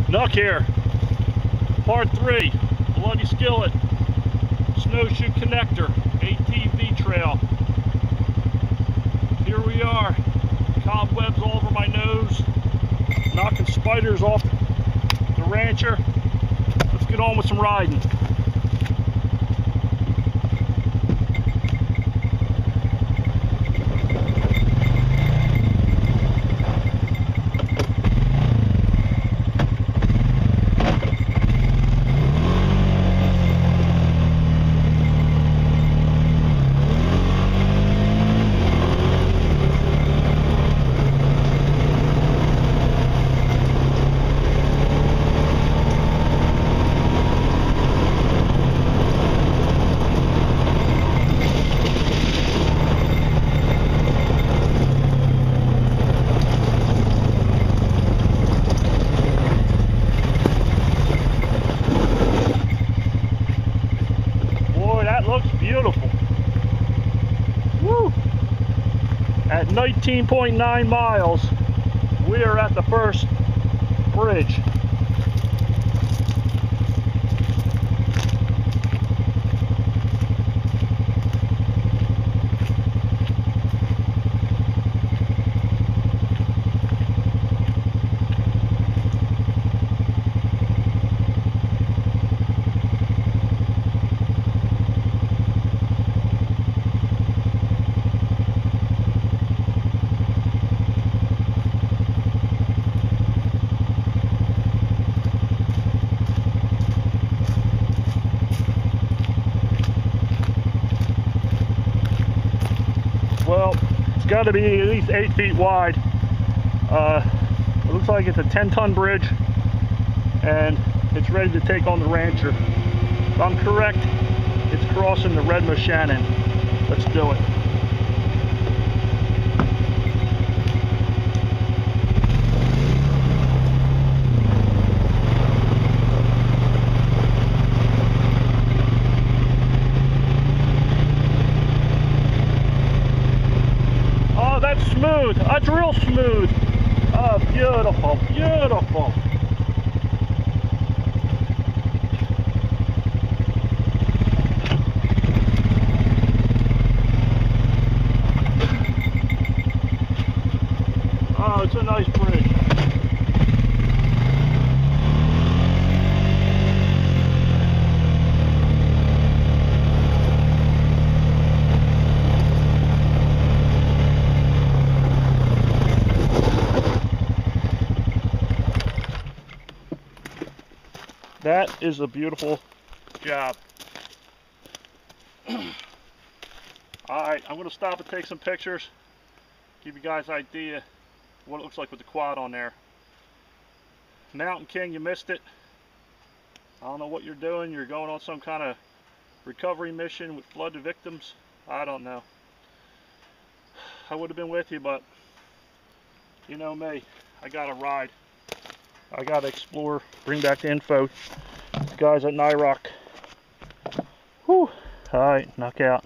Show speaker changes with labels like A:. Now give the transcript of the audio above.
A: Nuck here, part 3, Bloody Skillet, Snowshoe Connector, ATV trail. Here we are, cobwebs all over my nose, knocking spiders off the rancher. Let's get on with some riding. Looks beautiful. Woo! At 19.9 miles, we are at the first bridge. Well, it's got to be at least 8 feet wide. It looks like it's a 10-ton bridge, and it's ready to take on the rancher. If I'm correct, it's crossing the Red Shannon. Let's do it. That's smooth. That's real smooth. Oh, beautiful, beautiful. Oh, it's a nice bridge. That is a beautiful job. Alright, I'm going to stop and take some pictures. Give you guys an idea what it looks like with the quad on there. Mountain King, you missed it. I don't know what you're doing. You're going on some kind of recovery mission with flooded victims. I don't know. I would have been with you, but you know me. I got to ride. I gotta explore, bring back the info. The guys at NIROC. Whew. Alright, knock out.